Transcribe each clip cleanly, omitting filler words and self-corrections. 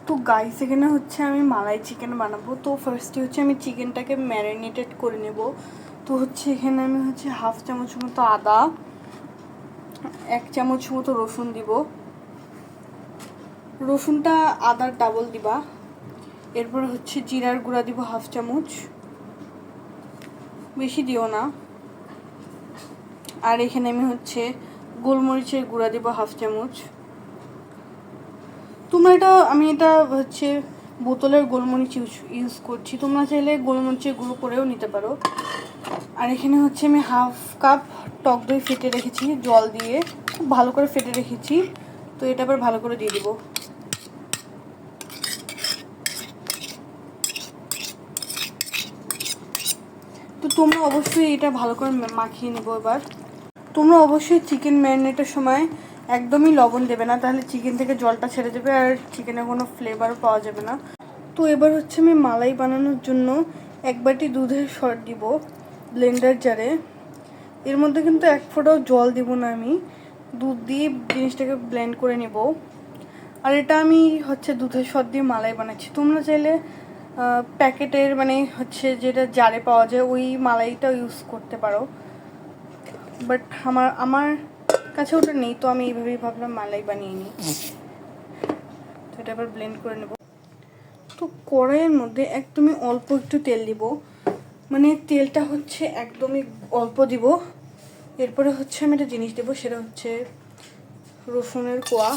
তো গাইস এখানে হচ্ছে আমি মালাই চিকেন বানাবো। তো ফার্স্টে হচ্ছে আমি চিকেনটাকে ম্যারিনেটেড করে নেব। তো হচ্ছে এখানে আমি হচ্ছে হাফ চামচ মতো আদা, 1 চামচ মতো রসুন দিব। রসুনটা আদার ডাবল দিবা। এরপর হচ্ছে জিরার গুঁড়া দিব হাফ চামচ, বেশি দিও না। আর এখানে আমি হচ্ছে গোলমরিচের গুঁড়া দিব হাফ চামচ। আমি এটা হচ্ছে বোতলের গোলমরিচ ইউজ করছি, তোমরা চাইলে গোলমরিচের গুঁড়ো করেও নিতে পারো। আর এখানে হচ্ছে আমি হাফ কাপ টক দই ফেটে রেখেছি জল দিয়ে, খুব ভালো করে ফেটে রেখেছি। তো এটা আবার ভালো করে দিয়ে দিব। তো তোমরা অবশ্যই এটা ভালো করে মাখিয়ে নেবো। এবার তোমরা অবশ্যই চিকেন ম্যারিনেটের সময় একদমই লবণ দেবে না, তাহলে চিকেন থেকে জলটা ছেড়ে দেবে আর চিকেনের কোনো ফ্লেভারও পাওয়া যাবে না। তো এবার হচ্ছে আমি মালাই বানানোর জন্য 1 বাটি দুধের সর দিব ব্লেন্ডার জারে। এর মধ্যে কিন্তু 1 ফোঁটাও জল দিব না, আমি দুধ দিয়ে জিনিসটাকে ব্লেন্ড করে নেব। আর এটা আমি হচ্ছে দুধের সর দিয়ে মালাই বানাচ্ছি। তোমরা চাইলে প্যাকেটের মানে হচ্ছে যেটা জারে পাওয়া যায় ওই মালাইটা ইউজ করতে পারো, বাট আমার কাছে ওটা নেই, তো আমি এইভাবেই ভাবলাম মালাই বানিয়ে নিই। তো এটা আবার ব্লেন্ড করে নেব। তো কড়াইয়ের মধ্যে একদমই অল্প একটু তেল দিব, মানে তেলটা হচ্ছে একদমই অল্প দিব। এরপরে হচ্ছে আমি একটা জিনিস দেবো, সেটা হচ্ছে রসুনের কোয়া।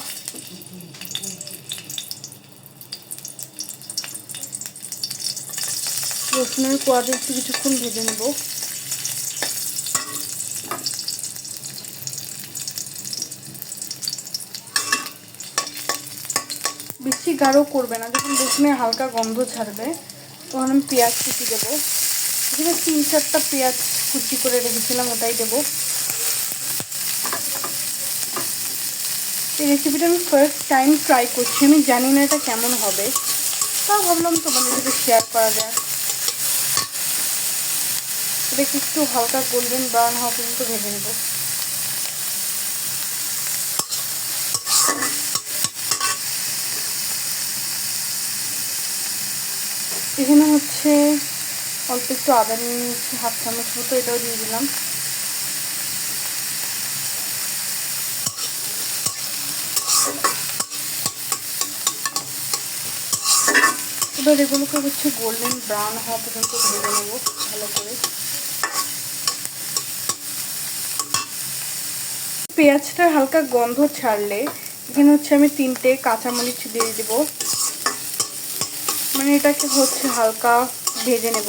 রসুনের কোয়াটা একটু কিছুক্ষণ ভেজে নেব। বেশি গাঢ় করবে না, যখন রসুনের হালকা গন্ধ ছাড়বে তখন আমি পেঁয়াজ কুচি দেবো। এখানে 3-4টা পেঁয়াজ কুচি করে রেখেছিলাম, ওটাই দেবো। এই রেসিপিটা আমি ফার্স্ট টাইম ট্রাই করছি, আমি জানি না এটা কেমন হবে, তাও ভাবলাম তোমাদের সাথে শেয়ার করা যায়। এটাকে একটু হালকা গোল্ডেন ব্রাউন হওয়া পর্যন্ত ভেজে নেব। এখানে হচ্ছে অল্প একটু আদা নিয়ে নিচ্ছি, হাফ চামচ মতো, এটাও দিয়ে দিলাম। এবার এগুলোকে হচ্ছে গোল্ডেন ব্রাউন হওয়া পর্যন্ত ভেজে নেব ভালো করে। পেঁয়াজটার হালকা গন্ধ ছাড়লে এখানে হচ্ছে আমি 3টে কাঁচামরিচ দিয়ে দেব। মানে এটাকে হচ্ছে হালকা ভেজে নেব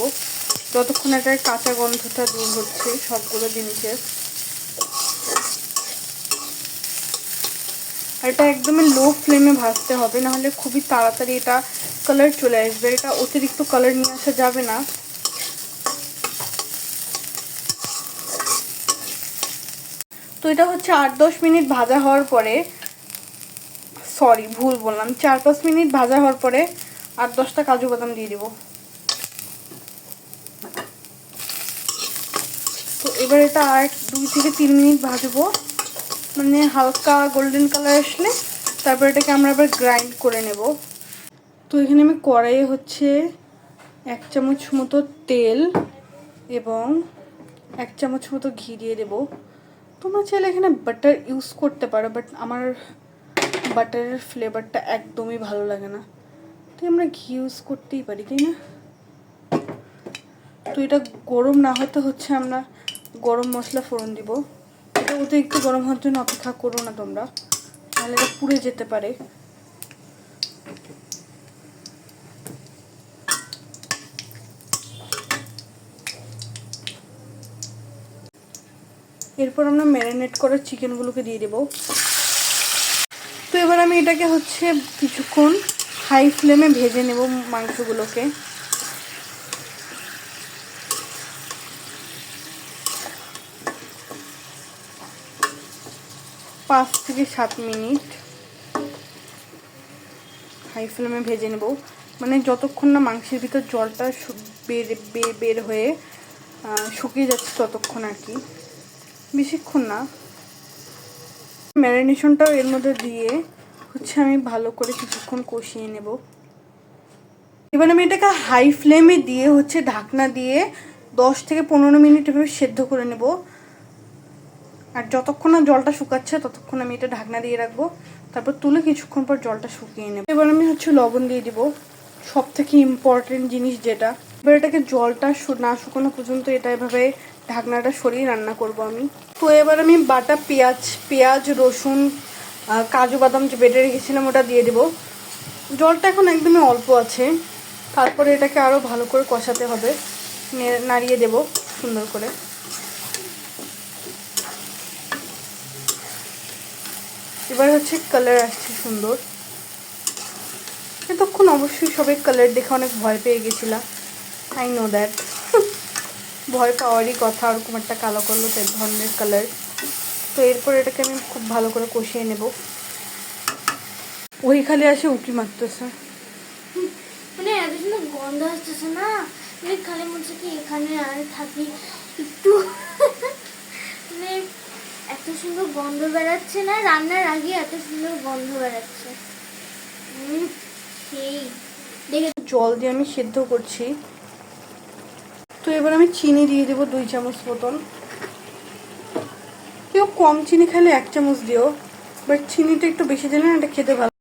যতক্ষণ এটার কাঁচা গন্ধটা দূর হচ্ছে সবগুলো জিনিসের। আর এটা একদমই লো ফ্লেমে ভাজতে হবে, নাহলে খুবই তাড়াতাড়ি এটা কালার চলে আসবে। এটা অতিরিক্ত কালার নিয়ে আসা যাবে না। তো এটা হচ্ছে 8-10 মিনিট ভাজা হওয়ার পরে, সরি ভুল বললাম, 4-5 মিনিট ভাজা হওয়ার পরে 8-10টা কাজু বাদাম দিয়ে দিব। তো এবার এটা আর 2-3 মিনিট ভাজবো, মানে হালকা গোল্ডেন কালার আসলে তারপর এটাকে আমরা আবার গ্রাইন্ড করে নেব। তো এখানে আমি কড়াইয়ে হচ্ছে 1 চামচ মতো তেল এবং 1 চামচ মতো ঘি দিয়ে দেবো। তোমরা চাইলে এখানে বাটার ইউজ করতে পারো, বাট আমার বাটারের ফ্লেভারটা একদমই ভালো লাগে না, তাই আমরা ঘি ইউজ করতেই পারি, তাই না? তো এটা গরম না হতে হচ্ছে আমরা গরম মশলা ফোড়ন দিব। এটা অতিরিক্ত গরম হওয়ার জন্য অপেক্ষা করো না তোমরা, তাহলে এটা পুড়ে যেতে পারে। এরপর আমরা ম্যারিনেট করা চিকেনগুলোকে দিয়ে দেব। তো এবার আমি এটাকে হচ্ছে কিছুক্ষণ হাই ফ্লেমে ভেজে নেব মাংসগুলোকে। পাঁচ থেকে 7 মিনিট হাই ফ্লেমে ভেজে নেব, মানে যতক্ষণ না মাংসের ভিতর জলটা বের হয়ে শুকিয়ে যাচ্ছে ততক্ষণ আর কি, বেশিক্ষণ না। ম্যারিনেশনটাও এর মধ্যে দিয়ে হচ্ছে আমি ভালো করে কিছুক্ষণ কষিয়ে নেব। এবার আমি এটাকে হাই ফ্লেমে দিয়ে হচ্ছে ঢাকনা দিয়ে 10 থেকে 15 মিনিট এভাবে সেদ্ধ করে নেব। আর যতক্ষণ না জলটা শুকাচ্ছে ততক্ষণ আমি এটা ঢাকনা দিয়ে রাখবো, তারপর তুলে কিছুক্ষণ পর জলটা শুকিয়ে নেব। এবার আমি হচ্ছে লবণ দিয়ে দিব, সব থেকে ইম্পর্টেন্ট জিনিস যেটা। এবার এটাকে জলটা না শুকানো পর্যন্ত এটা এভাবে ঢাকনাটা সরিয়ে রান্না করব আমি। তো এবার আমি বাটা পেঁয়াজ রসুন কাজু বাদাম যে বেটে রেখেছিলাম ওটা দিয়ে দেবো। জলটা এখন একদমই অল্প আছে, তারপরে এটাকে আরও ভালো করে কষাতে হবে, নাড়িয়ে দেব সুন্দর করে। এবার হচ্ছে কালার আসছে সুন্দর। এতক্ষণ অবশ্যই সবাই কালার দেখে অনেক ভয় পেয়ে গেছিলাম, আই নো দ্যাট। ভয় পাওয়ারই কথা, ওরকম একটা কালো কালো ধরনের কালার। তো এরপর এটাকে আমি খুব ভালো করে কষিয়ে নেব। ওই খালি আসে উঁকি মারতেছে, মানে এত সুন্দর গন্ধ আসতেছে না, মানে খালি মনে কি এখানে আর থাকি একটু। মানে এত সুন্দর গন্ধ বেড়াচ্ছে না, রান্নার আগে এত সুন্দর গন্ধ বেড়াচ্ছে। সেই দেখে জল দিয়ে আমি সেদ্ধ করছি। তো এবার আমি চিনি দিয়ে দেবো 2 চামচ মতন। কেউ কম চিনি খেলে 1 চামচ দিও, বাট চিনিটা একটু বেশি দিলে না এটা খেতে ভালো।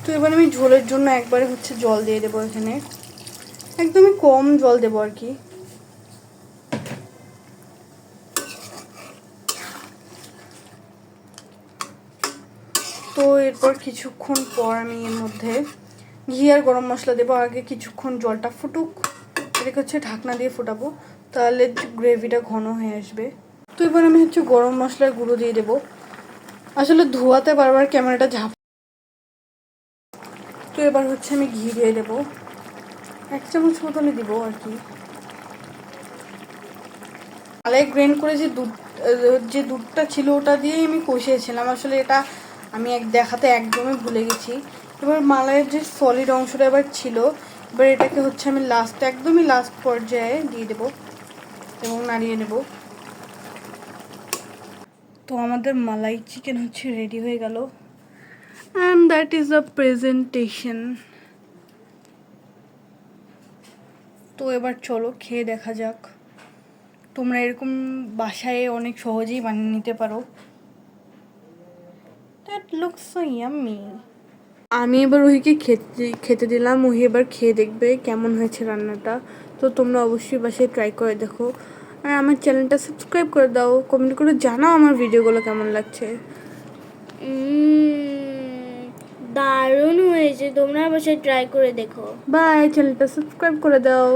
তো এবার আমি ঝোলের জন্য একবারে হচ্ছে জল দিয়ে দেবো, এখানে একদমই কম জল দেবো আর কি। তো এরপর কিছুক্ষণ পর আমি এর মধ্যে ঘি আর গরম মশলা দেবো। আগে কিছুক্ষণ জলটা ফুটুক, এটাকে হচ্ছে ঢাকনা দিয়ে ফুটাবো, তাহলে গ্রেভিটা ঘন হয়ে আসবে। তো এবার আমি হচ্ছে গরম মশলার গুঁড়ো দিয়ে দেবো। আসলে ধোয়াতে বারবার ক্যামেরাটা ঝাঁপ। তো এবার হচ্ছে আমি ঘি দিয়ে দেবো, 1 চামচ মতনই দিব আর কি। মালাই গ্রেন্ড করে যে দুধটা ছিল ওটা দিয়েই আমি কষিয়েছিলাম, আসলে এটা আমি দেখাতে একদমই ভুলে গেছি। এবার মালাইয়ের যে সলিড অংশটা এবার ছিল, এবার এটাকে হচ্ছে আমি একদমই লাস্ট পর্যায়ে দিয়ে দেবো এবং নাড়িয়ে নেব। তো আমাদের মালাই চিকেন হচ্ছে রেডি হয়ে গেল, and that is the presentation. তো এবার চলো খেয়ে দেখা যাক। তোমরা এরকম বাসায় অনেক সহজেই বানিয়ে নিতে পারো। That looks so yummy. আমি এবার ওহিকে খেতে দিলাম, ওহি এবার খেয়ে দেখবে কেমন হয়েছে রান্নাটা। তো তোমরা অবশ্যই বাসায় ট্রাই করে দেখো, আর আমার চ্যানেলটা সাবস্ক্রাইব করে দাও, কমেন্ট করে জানাও আমার ভিডিওগুলো কেমন লাগছে। দারুণ হয়েছে, তোমরা বসে ট্রাই করে দেখো। বাই, চ্যানেলটা সাবস্ক্রাইব করে দাও।